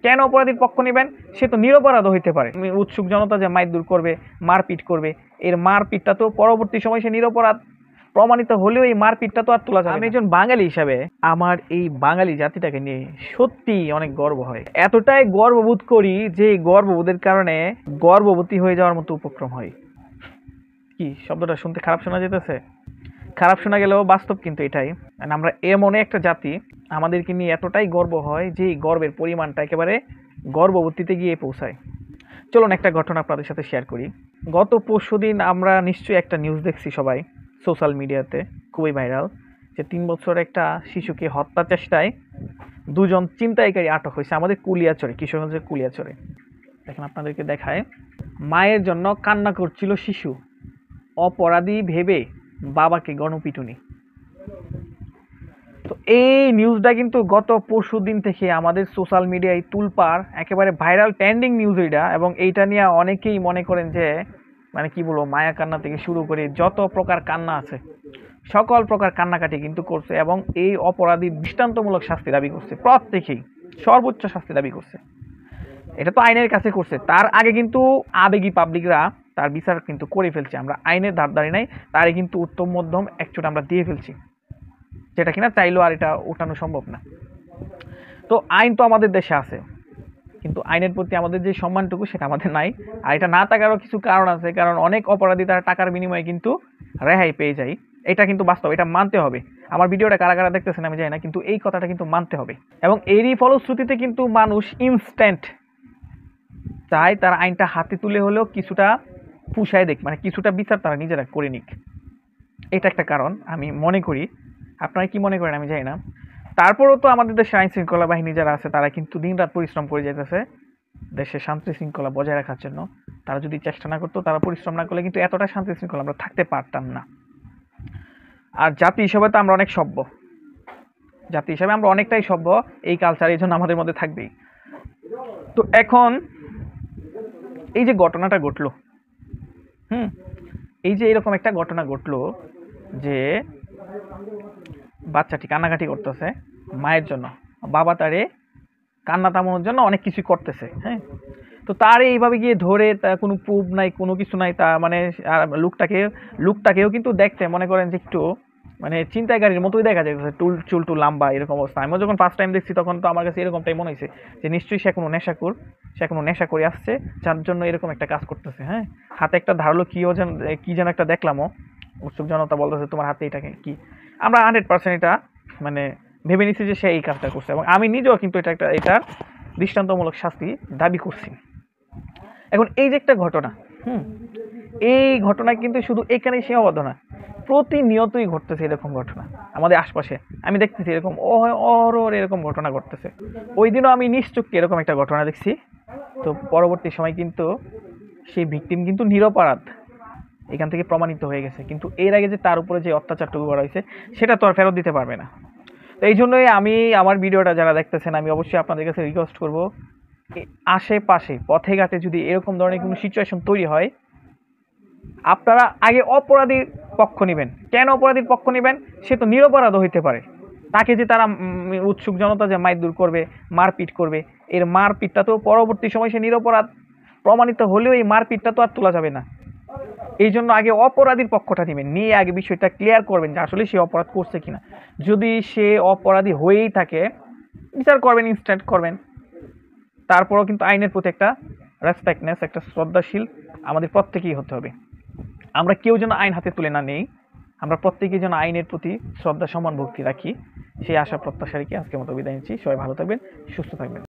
কেন অপরাধীর পক্ষ নেবেন? সে তো নিরপরাধও হইতে পারে। উৎসুক জনতা যে মারধর করবে, মারপিট করবে, এর মারপিটটা তো পরবর্তী সময় সে নিরপরাধ প্রমাণিত হলেও এই মারপিটটা তো আর তোলা যাবে না। আমি একজন বাঙালি হিসাবে আমার এই বাঙালি জাতিটাকে নিয়ে সত্যি অনেক গর্ব হয়। এতটাই গর্ববোধ করি যে গর্ববোধের কারণে গর্ভবতী হয়ে যাওয়ার মতো উপক্রম হয়। কি শব্দটা শুনতে খারাপ শোনা যেতেছে? খারাপ শোনা গেলেও বাস্তব কিন্তু এটাই। আমরা এমন একটা জাতি, আমাদেরকে নিয়ে এতটাই গর্ব হয় যে গর্বের পরিমাণটা একেবারে গর্ভবতীতে গিয়ে পৌঁছায়। চলুন একটা ঘটনা আপনাদের সাথে শেয়ার করি। গত পরশুদিন আমরা নিশ্চয়ই একটা নিউজ দেখছি সবাই সোশ্যাল মিডিয়াতে, খুবই ভাইরাল, যে 3 বছর একটা শিশুকে হত্যা চেষ্টায় 2 জন ছিনতাইকারী আটক হয়েছে আমাদের কুলিয়াচরে, কিশোরগঞ্জের কুলিয়াচরে। দেখেন আপনাদেরকে দেখায়, মায়ের জন্য কান্না করছিল শিশু, অপরাধী ভেবে বাবাকে গণপিটুনি। তো এই নিউজটা কিন্তু গত পরশুদিন থেকে আমাদের সোশ্যাল মিডিয়ায় তুলপার, একেবারে ভাইরাল ট্রেন্ডিং নিউজ এটা। এবং এইটা নিয়ে অনেকেই মনে করেন যে মানে কি বলবো, মায়া কান্না থেকে শুরু করে যত প্রকার কান্না আছে সকল প্রকার কান্নাকাটি কিন্তু করছে এবং এই অপরাধী দৃষ্টান্তমূলক শাস্তি দাবি করছে, প্রত্যেকেই সর্বোচ্চ শাস্তি দাবি করছে। এটা তো আইনের কাছে করছে, তার আগে কিন্তু আবেগী পাবলিকরা তার বিচার কিন্তু করে ফেলছে। আমরা আইনের ধার ধারি নাই, তারে কিন্তু উত্তম মধ্যম একচোট আমরা দিয়ে ফেলছি, যেটা কিনা চাইলেও আর এটা উঠানো সম্ভব না। তো আইন তো আমাদের দেশে আছে, কিন্তু আইনের প্রতি আমাদের যে সম্মানটুকু সেটা আমাদের নাই। আর এটা না থাকারও কিছু কারণ আছে, কারণ অনেক অপরাধী তারা টাকার বিনিময়ে কিন্তু রেহাই পেয়ে যায়। এটা কিন্তু বাস্তব, এটা মানতে হবে। আমার ভিডিওটা কারা কারা দেখতেছেন আমি জানি না, কিন্তু এই কথাটা কিন্তু মানতে হবে। এবং এরই ফলশ্রুতিতে কিন্তু মানুষ ইনস্ট্যান্ট চায় তারা আইনটা হাতে তুলে হলেও কিছুটা পুষায় দেখ, মানে কিছুটা বিচার তারা নিজেরা করে নিক। এটা একটা কারণ আমি মনে করি। আপনারা কি মনে করেন আমি জানি না। তারপরেও তো আমাদের দেশের আইন শৃঙ্খলা বাহিনী যারা আছে তারা কিন্তু দিনরাত পরিশ্রম করে যেতেছে দেশের শান্তি শৃঙ্খলা বজায় রাখার জন্য। তারা যদি চেষ্টা না করতো, তারা পরিশ্রম না করলে কিন্তু এতটা শান্তি শৃঙ্খলা আমরা থাকতে পারতাম না। আর জাতি হিসেবে তো আমরা অনেক সভ্য, জাতি হিসেবে আমরা অনেকটাই সভ্য, এই কালচার এই জন্য আমাদের মধ্যে থাকবেই। তো এখন এই যে ঘটনাটা ঘটলো, এই যে এরকম একটা ঘটনা ঘটলো যে বাচ্চাটি কান্নাকাটি করতেছে মায়ের জন্য, বাবা তারে কান্না থামানোর জন্য অনেক কিছু করতেছে। হ্যাঁ, তো তার এইভাবে গিয়ে ধরে, তার কোনো প্রুফ নাই, কোনো কিছু নাই, তা মানে লুকটাকেও কিন্তু দেখতে মনে করেন যে একটু মানে ছিনতাইকারীর মতোই দেখা যায়, চুল লাম্বা এরকম অবস্থা। আমি যখন ফার্স্ট টাইম দেখছি তখন তো আমার কাছে এরকমটাই মনে হয়েছে যে নিশ্চয়ই সে কোনো নেশা করে আসছে, যার জন্য এরকম একটা কাজ করতেছে। হ্যাঁ, হাতে একটা ধারালো কি যেন একটা দেখলামও, উৎসুক জনতা বলতেছে তোমার হাতে এটাকে কি। আমরা 100% এটা মানে ভেবে নিচ্ছি যে সে এই কাজটা করছে, এবং আমি নিজেও কিন্তু এটার দৃষ্টান্তমূলক শাস্তি দাবি করছি। এখন এই যে একটা ঘটনা, এই ঘটনা কিন্তু শুধু এখানেই সীমাবদ্ধ না, প্রতিনিয়তই ঘটতেছে এরকম ঘটনা আমাদের আশপাশে। আমি দেখতেছি এরকম এরকম ঘটনা ঘটতেছে। ওই দিনও আমি নিশ্চয়ই এরকম একটা ঘটনা দেখছি। তো পরবর্তী সময় কিন্তু সেই ভিকটিম কিন্তু নিরপরাধ এখান থেকে প্রমাণিত হয়ে গেছে, কিন্তু এর আগে যে তার উপরে যে অত্যাচারটুকু করা হয়েছে সেটা তো আর ফেরত দিতে পারবে না। তো এই জন্যই আমি আমার ভিডিওটা যারা দেখতেছেন, আমি অবশ্যই আপনাদের কাছে রিকোয়েস্ট করব, আশেপাশে পথে ঘাটে যদি এরকম ধরনের কোনো সিচুয়েশন তৈরি হয়, আপনারা আগে অপরাধীর পক্ষ নেবেন। কেন অপরাধীর পক্ষ নেবেন? সে তো নিরপরাধও হইতে পারে। তাকে যে তারা উৎসুক জনতা যে মারধর করবে, মারপিট করবে, এর মারপিটটা তো পরবর্তী সময় সে নিরপরাধ প্রমাণিত হলেও এই মারপিটটা তো আর তোলা যাবে না। এই জন্য আগে অপরাধীর পক্ষটা নেবেন, নিয়ে আগে বিষয়টা ক্লিয়ার করবেন যে আসলে সে অপরাধ করছে কিনা। যদি সে অপরাধী হয়েই থাকে, বিচার করবেন, ইনস্ট্যান্ট করবেন। তারপরেও কিন্তু আইনের প্রতি একটা রেসপেক্টনেস, একটা শ্রদ্ধাশীল আমাদের প্রত্যেকেই হতে হবে। আমরা কেউ যেন আইন হাতে তুলে না নেই, আমরা প্রত্যেকেই যেন আইনের প্রতি শ্রদ্ধা সম্মান ভক্তি রাখি, সেই আশা প্রত্যাশা রেখে আজকের মতো বিদায় নিচ্ছি। সবাই ভালো থাকবেন, সুস্থ থাকবেন।